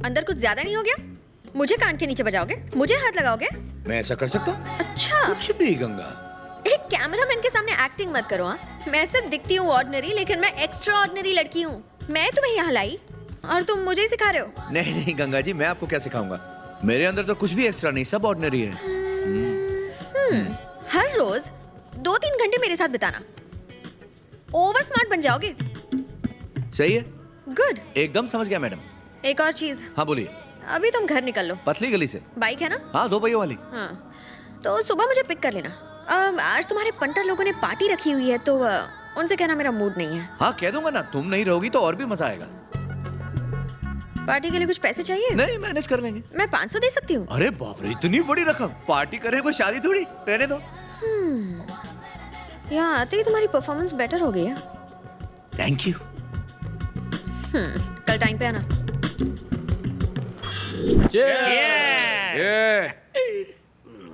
अंदर कुछ ज्यादा नहीं हो गया? मुझे कान के नीचे बजाओगे? मुझे हाथ लगाओगे? मैं ऐसा कर सकता हूँ? अच्छा, कुछ भी गंगा। एक कैमरामैन के सामने एक्टिंग मत करो। हाँ, मैं सिर्फ दिखती हूँ ऑर्डिनरी, लेकिन मैं एक्स्ट्रा ऑर्डिनरी लड़की हूँ। मैं तुम्हें यहाँ लाई और तुम मुझे ही सिखा रहे हो। नहीं नहीं गंगा जी, मैं आपको क्या सिखाऊंगा? मेरे अंदर तो कुछ भी एक्स्ट्रा नहीं, सब ऑर्डिनरी है। हर रोज 2-3 घंटे मेरे साथ बिताना, ओवर स्मार्ट बन जाओगे। सही है, गुड। एकदम समझ गया मैडम। एक और चीज, हाँ बोलिए। अभी तुम घर निकल लो। पतली गली से? बाइक है ना? हाँ, 2 पहियों वाली। हाँ, तो सुबह मुझे पिक कर लेना। आज तुम्हारे पंटर लोगों ने पार्टी रखी हुई है, तो उनसे कहना मेरा मूड नहीं है। हाँ कह दूंगा ना, तुम नहीं रहोगी तो और भी मजा आएगा। पार्टी के लिए कुछ पैसे चाहिए? नहीं, मैनेज कर लेंगे। मैं 500 दे सकती हूँ। अरे बाप रे, इतनी बड़ी रकम! पार्टी करें कोई शादी थोड़ी, रहने दो। यहाँ आते ही तुम्हारी परफॉर्मेंस बेटर हो गई है। Thank you. कल टाइम पे आना। ये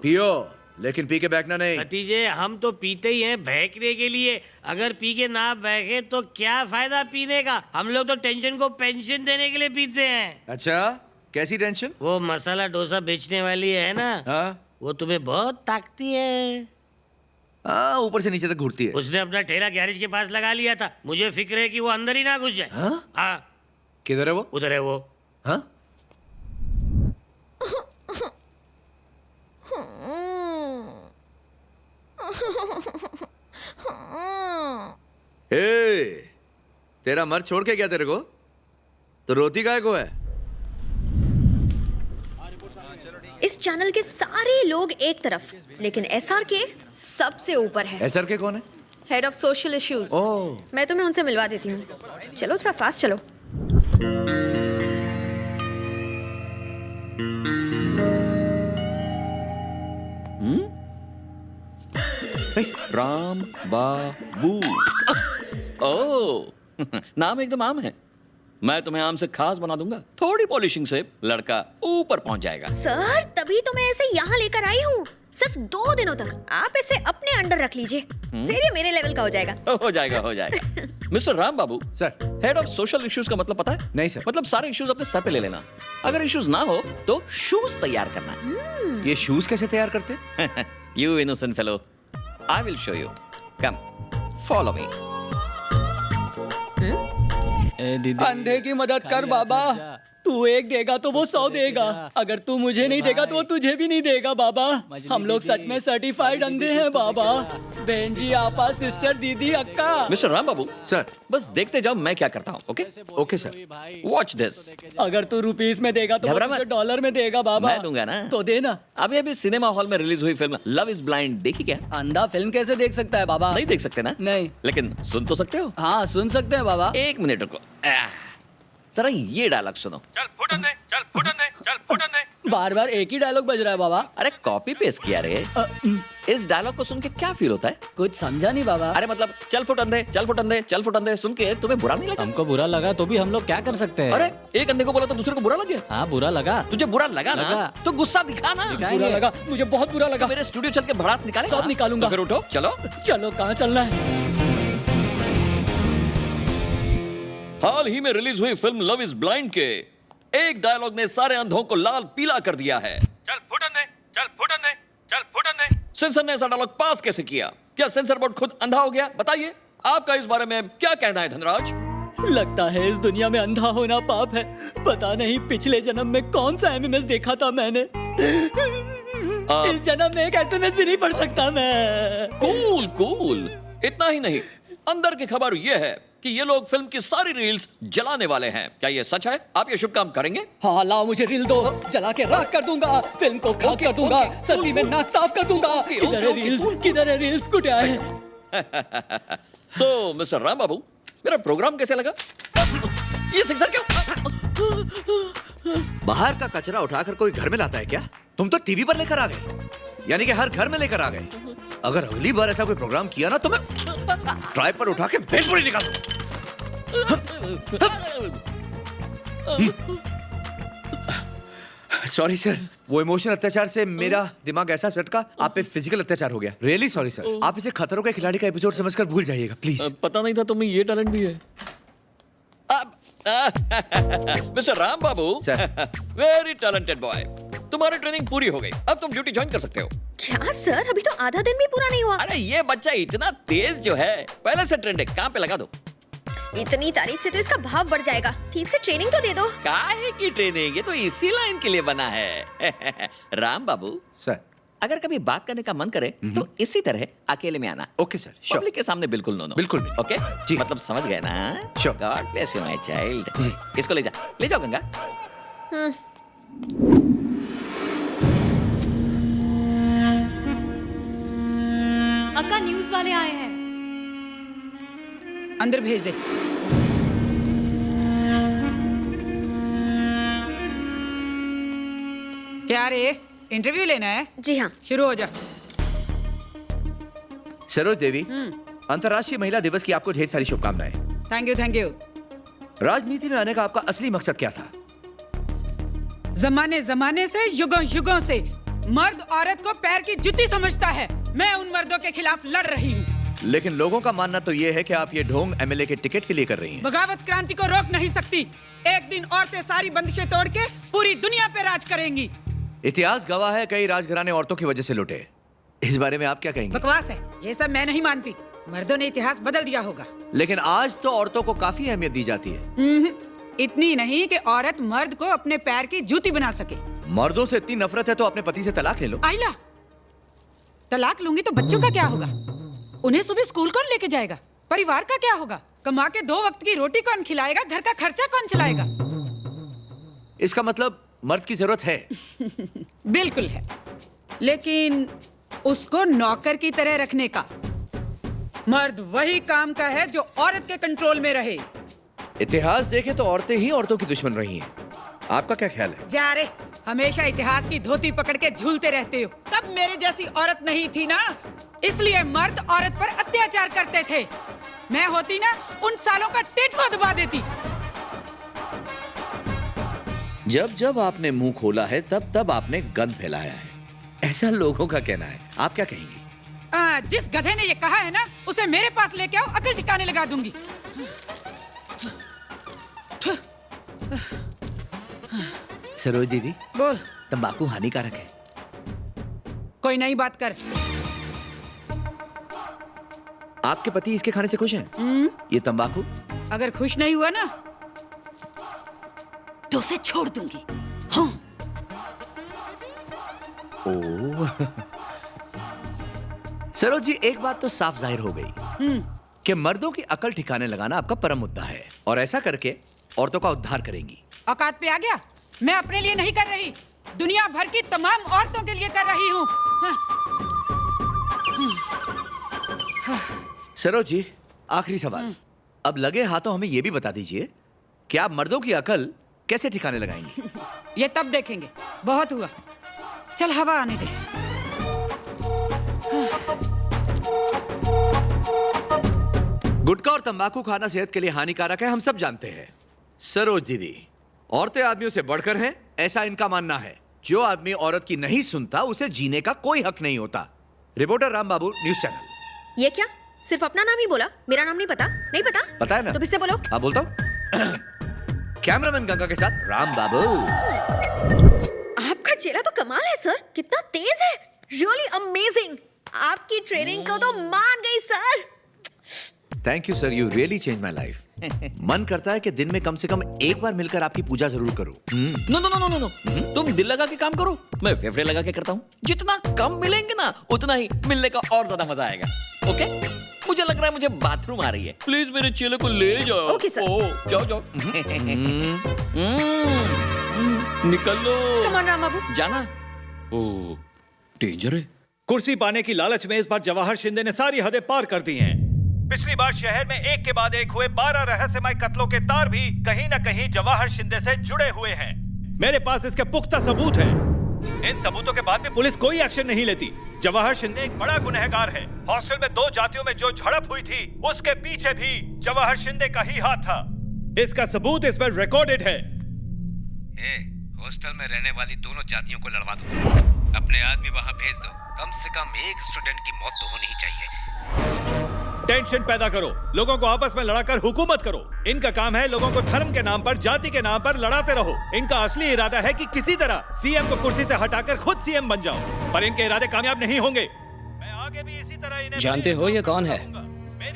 पियो, लेकिन पी के बैठना नहीं। भतीजे, हम तो पीते ही हैं बहकने के लिए। अगर पी के ना बहके तो क्या फायदा पीने का? हम लोग तो टेंशन को पेंशन देने के लिए पीते हैं। अच्छा, कैसी टेंशन? वो मसाला डोसा बेचने वाली है ना, हाँ वो तुम्हें बहुत ताकती है। हाँ, ऊपर से नीचे तक घूरती है। उसने अपना ठेला गैरेज के पास लगा लिया था। मुझे फिक्र है कि वो अंदर ही ना घुस जाए। हाँ? हाँ, किधर है वो? उधर है वो। हाँ? ए, तेरा मर्द छोड़ के गया तेरे को, तो रोती काहे को है? इस चैनल के सारे लोग एक तरफ, लेकिन SRK सबसे ऊपर है। SRK कौन है? Head of social issues. Oh, मैं तुम्हें उनसे मिलवा देती हूँ। चलो थोड़ा फास्ट चलो। राम बाबू। ओह, नाम एकदम आम है। मैं तुम्हें आम से खास बना दूंगा। थोड़ी पॉलिशिंग से लड़का ऊपर पहुंच जाएगा। सर, तभी तो मैं इसे यहाँ लेकर आई हूँ, सिर्फ 2 दिनों तक। आप इसे अपने अंडर रख लीजिए, फिर ये मेरे लेवल का हो जाएगा। हो जाएगा, हो जाएगा। Mister Ram Babu sir. Head of social issues का मतलब पता है? नहीं सर। मतलब सारे इश्यूज अपने सर पे ले लेना। अगर इश्यूज ना हो तो शूज तैयार करना। ये शूज कैसे तैयार करते? You innocent fellow, I will show you. Come, follow me. अंधे की मदद कर बाबा। तू 1 देगा तो वो 100 देगा। अगर तू मुझे नहीं देगा तो वो तुझे भी नहीं देगा बाबा। हम लोग सच में सर्टिफाइड अंधे हैं बाबा। बहन जी, आपा, सिस्टर, दीदी, अक्का। मिस्टर राम बाबू सर। बस देखते जाओ मैं क्या करता हूँ। Okay okay sir. Watch this. अगर तू रुपीस में देगा तो वो घबरा मत। तुझे डॉलर में देगा बाबा। मैं दूंगा ना। तो देना। अभी सिनेमा हॉल में रिलीज हुई फिल्म लव इज ब्लाइंड देखी क्या? अंधा फिल्म कैसे देख सकता है बाबा? नहीं देख सकते ना? नहीं। लेकिन सुन तो सकते हो? हाँ, सुन सकते हैं बाबा। 1 मिनट रुको। जरा ये डायलॉग सुनो। चल फुटन दे, चल फुटन दे, चल फुटन दे। बार बार एक ही डायलॉग बज रहा है बाबा। अरे कॉपी पेस्ट किया रे। इस डायलॉग को सुन के क्या फील होता है? कुछ समझा नहीं बाबा। अरे मतलब चल फुटन दे, चल फुटन दे, चल फुटन दे सुन के तुम्हें बुरा नहीं लगा? हमको बुरा लगा तो भी हम लोग क्या कर सकते हैं? अरे एक अंधे को बोला तो दूसरे को बुरा लग गया। हाँ, बुरा लगा। तुझे बुरा लगा ना? लगा। तो गुस्सा दिखा ना। बुरा लगा, मुझे बहुत बुरा लगा। मेरे स्टूडियो चल के भड़ास निकाले। सब निकालूंगा। तो फिर उठो, चलो। चलो, कहाँ चलना है? हाल ही में रिलीज हुई फिल्म लव इज ब्लाइंड के एक डायलॉग ने सारे अंधों को लाल पीला कर दिया है। चल फुटन दे, चल फुटन दे, चल फुटन दे। सेंसर ने ऐसा डायलॉग पास कैसे किया? क्या सेंसर बोर्ड खुद अंधा हो गया? बताइए, आपका इस बारे में क्या कहना है धनराज? लगता है इस दुनिया में अंधा होना पाप है। पता नहीं पिछले जन्म में कौन सा MMS देखा था मैंने। इस जन्म में एक SMS भी नहीं पढ़ सकता मैं। Cool cool. इतना ही नहीं, अंदर की खबर यह है कि ये लोग फिल्म की सारी रील्स जलाने वाले हैं। क्या ये सच है? आप ये शुभ काम करेंगे? हाँ, लाओ मुझे रील दो। जला के राख कर दूंगा, फिल्म को खाक कर दूंगा, सर्दी में नाक साफ कर दूंगा। किधर है रील्स? किधर है रील्स? कुटिया है। सो मिस्टर राम बाबू, मेरा प्रोग्राम कैसे लगा? ये सिक्सर क्यों? बाहर का कचरा उठाकर कोई घर में लाता है क्या? तुम तो टीवी पर लेकर आ गए, यानी कि हर घर में लेकर आ गए। अगर अगली बार ऐसा कोई प्रोग्राम किया ना तो मैं ट्राई पर उठा के भेलपुरी निकाल सॉरी सर, वो इमोशनल अत्याचार से मेरा दिमाग ऐसा सटका, आप पे फिजिकल अत्याचार हो गया। Really sorry sir. आप इसे खतरों के खिलाड़ी का एपिसोड समझकर भूल जाइएगा प्लीज। पता नहीं था तुम्हें ये टैलेंट भी है। मिस्टर राम बाबू, वेरी टैलेंटेड बॉय। तुम्हारी ट्रेनिंग पूरी हो गई, अब तुम ड्यूटी ज्वाइन कर सकते हो। क्या सर, अभी तो आधा दिन भी पूरा नहीं हुआ। अरे ये बच्चा इतना तेज जो है, पहले से ट्रेंड है, काम पे लगा दो। इतनी तारीफ से तो इसका भाव बढ़ जाएगा। ठीक से ट्रेनिंग तो दे दो। काहे की ट्रेनिंग, ये तो इसी लाइन के लिए बना है। राम बाबू सर। अगर कभी बात करने का मन करे तो इसी तरह अकेले में आना। Okay sir, sure. पब्लिक के सामने बिल्कुल नो। बिल्कुल भी। ओके जी। मतलब समझ गए ना? Sure. God bless you my child. जी। इसको ले जाओ गंगा। अक्का न्यूज वाले आए हैं। अंदर भेज दे। क्या रे, इंटरव्यू लेना है? जी हाँ। शुरू हो जा। सरोज देवी, अंतर्राष्ट्रीय महिला दिवस की आपको ढेर सारी शुभकामनाएं। Thank you thank you. राजनीति में आने का आपका असली मकसद क्या था? जमाने जमाने से, युगों युगों से मर्द औरत को पैर की जुती समझता है। मैं उन मर्दों के खिलाफ लड़ रही हूँ। लेकिन लोगों का मानना तो ये है कि आप ये ढोंग एमएलए के टिकट के लिए कर रही हैं। बगावत क्रांति को रोक नहीं सकती। एक दिन औरतें सारी बंदिशें तोड़ के पूरी दुनिया पे राज करेंगी। इतिहास गवाह है, कई राजघराने औरतों की वजह से लुटे। इस बारे में आप क्या कहेंगे? बकवास है, ये सब मैं नहीं मानती। मर्दों ने इतिहास बदल दिया होगा। लेकिन आज तो औरतों को काफी अहमियत दी जाती है। इतनी नहीं कि औरत मर्द को अपने पैर की जूती बना सके। मर्दों से इतनी नफरत है तो अपने पति से तलाक ले लो। आइला, तलाक लूंगी तो बच्चों का क्या होगा? उन्हें सुबह स्कूल कौन लेके जाएगा? परिवार का क्या होगा? कमा के 2 वक्त की रोटी कौन खिलाएगा? घर का खर्चा कौन चलाएगा? इसका मतलब मर्द की जरूरत है। बिल्कुल है, लेकिन उसको नौकर की तरह रखने का। मर्द वही काम का है जो औरत के कंट्रोल में रहे। इतिहास देखे तो औरतें ही औरतों की दुश्मन रही हैं। आपका क्या ख्याल है? जा रे, हमेशा इतिहास की धोती पकड़ के झूलते रहते हो। तब मेरे जैसी औरत नहीं थी ना, इसलिए मर्द औरत पर अत्याचार करते थे। मैं होती ना, उन सालों का टेटवा दबा देती। जब जब आपने मुंह खोला है तब तब आपने गंद फैलाया है, ऐसा लोगों का कहना है। आप क्या कहेंगी? जिस गधे ने ये कहा है ना, उसे मेरे पास लेके आओ, अकल ठिकाने लगा दूंगी। सरोज दीदी, बोल। तंबाकू हानिकारक है। कोई नई बात कर। आपके पति इसके खाने से खुश हैं? ये तंबाकू? अगर खुश नहीं हुआ ना तो उसे छोड़ दूंगी। हाँ। ओह। सरोज जी, एक बात तो साफ जाहिर हो गई कि मर्दों की अकल ठिकाने लगाना आपका परम मुद्दा है, और ऐसा करके औरतों का उद्धार करेंगी। औकात पे आ गया? मैं अपने लिए नहीं कर रही, दुनिया भर की तमाम औरतों के लिए कर रही हूँ। सरोज जी, आखिरी सवाल। अब लगे हाथों हमें यह भी बता दीजिए कि आप मर्दों की अकल कैसे ठिकाने लगाएंगी? ये तब देखेंगे। बहुत हुआ, चल हवा आने दे। गुटखा और तंबाकू खाना सेहत के लिए हानिकारक है, हम सब जानते हैं। सरोज दीदी, औरतें आदमियों से बढ़कर हैं, ऐसा इनका मानना है। जो आदमी औरत की नहीं सुनता, उसे जीने का कोई हक नहीं होता। रिपोर्टर राम बाबू, न्यूज़ चैनल। ये क्या, सिर्फ अपना नाम ही बोला? मेरा नाम नहीं पता? नहीं पता? पता है ना? तो फिर से बोलो। हाँ, बोलता हूँ। कैमरामैन गंगा के साथ राम बाबू। आपका चेला तो कमाल है सर, कितना तेज है। Really amazing. आपकी ट्रेनिंग को तो मान गई sir. Thank you sir, you really change my life. मन करता है कि दिन में कम से कम एक बार मिलकर आपकी पूजा जरूर करूं। No no no no no, तुम दिल लगा के काम करो, मैं फेफड़े लगा के करता हूँ। जितना कम मिलेंगे ना, उतना ही मिलने का और ज्यादा मजा आएगा। ओके? मुझे लग रहा है मुझे बाथरूम आ रही है, प्लीज मेरे चेले को ले जाओ। Okay sir. ओ, जाओ जाओ। निकल लो। कम ऑन राम बाबू। जाना। ओ, डेंजर है। कुर्सी पाने की लालच में इस बार जवाहर शिंदे ने सारी हदें पार कर दी हैं। पिछली बार शहर में एक के बाद एक हुए 12 रहस्यमय कत्लों के तार भी कहीं न कहीं जवाहर शिंदे से जुड़े हुए हैं। मेरे पास इसके पुख्ता सबूत हैं। इन सबूतों के बाद भी पुलिस कोई एक्शन नहीं लेती। जवाहर शिंदे एक बड़ा गुनहगार है। हॉस्टल में 2 जातियों में जो झड़प हुई थी, उसके पीछे भी जवाहर शिंदे का ही हाथ था। इसका सबूत इस पर रिकॉर्डेड है। हॉस्टल में रहने वाली दोनों जातियों को लड़वा दो। अपने आदमी वहां भेज दो। कम से कम एक स्टूडेंट की मौत तो होनी ही चाहिए। टेंशन पैदा करो, लोगों को आपस में लड़ाकर हुकूमत करो। इनका काम है लोगों को धर्म के नाम पर, जाति के नाम पर लड़ाते रहो। इनका असली इरादा है कि किसी तरह सीएम को कुर्सी से हटाकर खुद सीएम बन जाओ, पर इनके इरादे कामयाब नहीं होंगे। मैं आगे भी इसी तरह इन्हें जानते हो ये कौन है?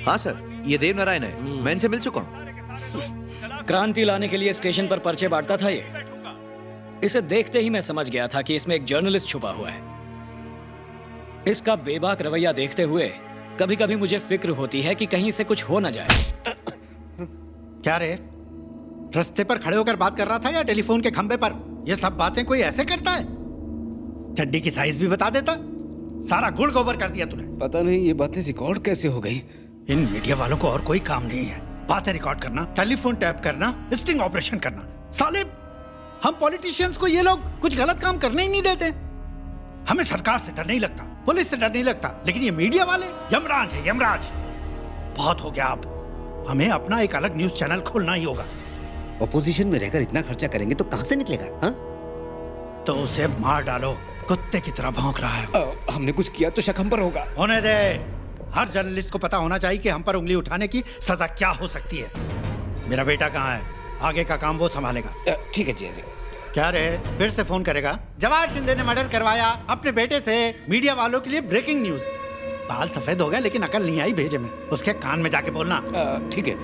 हाँ सर, ये देव नारायण है, मैं इनसे मिल चुका हूँ। क्रांति लाने के लिए स्टेशन पर पर्चे बांटता था ये। इसे देखते ही मैं समझ गया था कि इसमें एक जर्नलिस्ट छुपा हुआ है। इसका बेबाक रवैया देखते हुए कभी कभी मुझे फिक्र होती है कि कहीं से कुछ हो ना जाए। क्या रे, रास्ते पर खड़े होकर बात कर रहा था या टेलीफोन के खंबे पर? ये सब बातें कोई ऐसे करता है? चड्डी की साइज भी बता देता। सारा गुड़ गोबर कर दिया तूने। पता नहीं ये बातें रिकॉर्ड कैसे हो गई। इन मीडिया वालों को और कोई काम नहीं है, बातें रिकॉर्ड करना, टेलीफोन टैप करना, स्टिंग ऑपरेशन करना। साले हम पॉलिटिशियंस को ये लोग कुछ गलत काम करने ही नहीं देते। हमें सरकार से डर नहीं लगता, पुलिस से डर नहीं लगता, लेकिन ये मीडिया वाले यमराज है, यमराज। बहुत हो गया, अब हमें अपना एक अलग न्यूज चैनल खोलना ही होगा। ऑपोजिशन में रहकर इतना खर्चा करेंगे तो कहां से निकलेगा? हाँ? तो उसे मार डालो, कुत्ते की तरह भौंक रहा है। हमने कुछ किया तो शक हम पर होगा। होने दे। हर जर्नलिस्ट को पता होना चाहिए कि हम पर उंगली उठाने की सजा क्या हो सकती है। मेरा बेटा कहाँ है? आगे का काम वो संभालेगा। ठीक है जी। क्या रे, फिर से फोन करेगा? जवाहर शिंदे ने मर्डर करवाया अपने बेटे से। मीडिया वालों के लिए ब्रेकिंग न्यूज। बाल सफेद हो गए लेकिन अकल नहीं आई भेजे में। उसके कान में जाके बोलना। ठीक है।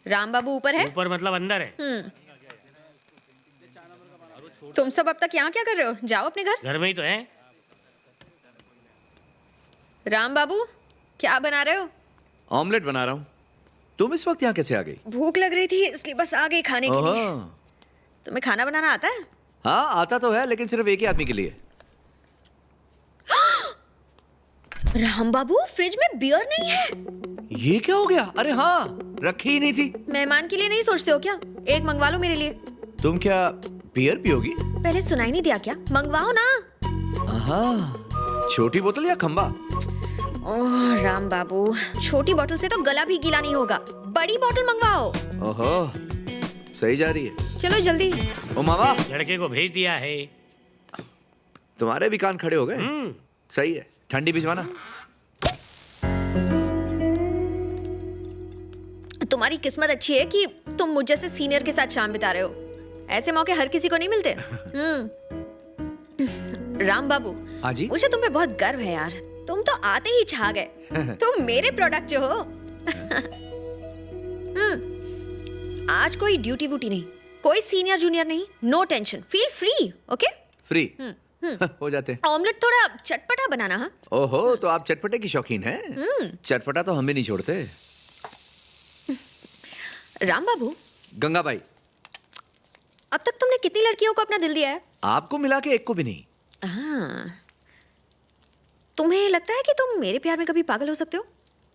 राम बाबू ऊपर है? ऊपर मतलब अंदर है। तुम सब अब तक यहाँ क्या कर रहे हो? जाओ अपने घर। घर में ही तो है। राम बाबू, क्या बना रहे हो? ऑमलेट बना रहा हूँ। तुम इस वक्त यहाँ कैसे आ गई? भूख लग रही थी इसलिए बस आ गई खाने के लिए। तुम्हें खाना बनाना आता है? हाँ आता तो है, लेकिन सिर्फ एक ही आदमी के लिए। राम बाबू, फ्रिज में बियर नहीं है। ये क्या हो गया? अरे हाँ, रखी ही नहीं थी। मेहमान के लिए नहीं सोचते हो क्या? एक मंगवा लो मेरे लिए। तुम क्या बियर पियोगी? पहले सुनाई नहीं दिया क्या? मंगवाओ ना। हाँ, छोटी बोतल या खंबा? ओह राम बाबू, छोटी बोतल से तो गला भी गीला नहीं होगा। बड़ी बोतल मंगवाओ। ओहो, सही जा रही है। चलो जल्दी। ओ मामा, लड़के को भेज दिया है। तुम्हारे भी कान खड़े हो गए। सही है, ठंडी भिजवाना। तुम्हारी किस्मत अच्छी है कि तुम मुझ जैसे सीनियर के साथ शाम बिता रहे हो। ऐसे मौके हर किसी को नहीं मिलते। राम बाबू, हाँ जी? मुझे तुम पे बहुत गर्व है यार। तुम तो आते ही छा गए। तुम मेरे प्रोडक्ट जो हो। आज कोई ड्यूटी वूटी नहीं, कोई सीनियर जूनियर नहीं, no tension, feel free. Okay? Free हो जाते। ऑमलेट थोड़ा चटपटा बनाना। हाँ? ओहो, तो आप चटपटे की शौकीन हैं? चटपटा तो हम भी नहीं छोड़ते। राम बाबू, गंगाबाई, अब तक तुमने कितनी लड़कियों को अपना दिल दिया है? आपको मिला के एक को भी नहीं। हाँ। तुम्हें लगता है कि तुम मेरे प्यार में कभी पागल हो सकते हो?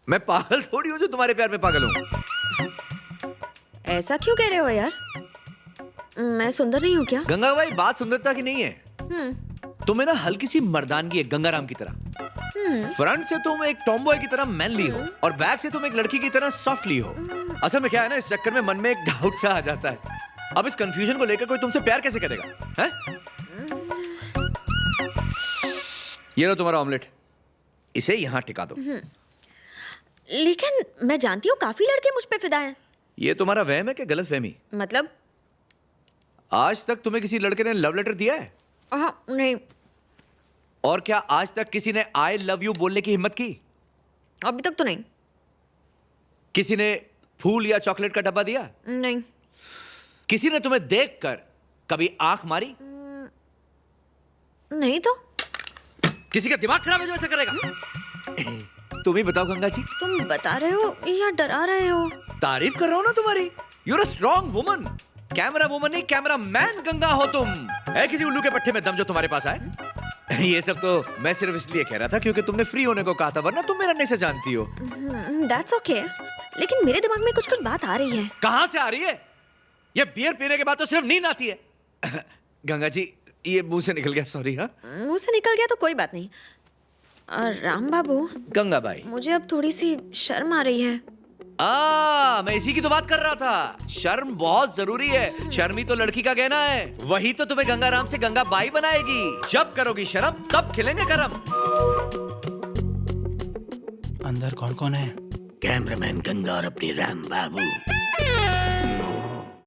मैं पागल थोड़ी हूँ जो तुम्हारे प्यार में पागल हूँ। ऐसा क्यों कह रहे हो यार? मैं सुंदर नहीं हूँ क्या? गंगाबाई, बात सुंदरता की नहीं है। तुम्हें ना हल्की सी मर्दानगी है, गंगाराम की तरह। फ्रंट से तुम एक टॉमबॉय की तरह मैनली हो और बैक से तुम एक लड़की की तरह सॉफ्टली हो। असल में क्या है ना, इस चक्कर में मन में एक डाउट सा आ जाता है। अब इस कंफ्यूजन को लेकर कोई तुमसे प्यार कैसे करेगा? हैं? ये लो तुम्हारा ऑमलेट, इसे यहाँ टिका दो। लेकिन मैं जानती हूँ काफी लड़के मुझ पे फिदा हैं। ये तुम्हारा वहम है कि गलतफहमी? मतलब? आज तक तुम्हें किसी लड़के ने लव लेटर दिया है? नहीं। और क्या आज तक किसी ने आई लव यू बोलने की हिम्मत की? अभी तक तो नहीं। किसी ने फूल या चॉकलेट का डब्बा दिया? नहीं। किसी ने तुम्हें देखकर कभी आंख मारी? नहीं तो। किसी का दिमाग खराब है जो ऐसा करेगा? तुम ही बताओ गंगा जी। तुम बता रहे हो या डरा रहे हो? तारीफ कर रहा हूं ना तुम्हारी। You're a strong woman. Camera woman नहीं, कैमरा मैन गंगा हो तुम। है किसी उल्लू के पट्टे में दम जो तुम्हारे पास आए? ये सब तो मैं सिर्फ इसलिए कह रहा था क्योंकि तुमने फ्री होने को कहा था, वरना तुम मेरा नहीं से जानती हो। That's okay. लेकिन मेरे दिमाग में कुछ कुछ बात आ रही है। कहां से आ रही है? ये बियर पीने के बाद तो सिर्फ नींद आती है। गंगा जी, ये मुंह से निकल गया, सॉरी। हाँ, मुंह से निकल गया तो कोई बात नहीं। राम बाबू, गंगाबाई, मुझे अब थोड़ी सी शर्म आ रही है। मैं इसी की तो बात कर रहा था। शर्म बहुत जरूरी है। शर्म ही तो लड़की का कहना है। वही तो तुम्हें गंगाराम से गंगा बाई बनाएगी। जब करोगी शर्म तब खिलेंगे करम। अंदर कौन कौन है? कैमरामैन गंगा और अपनी राम बाबू।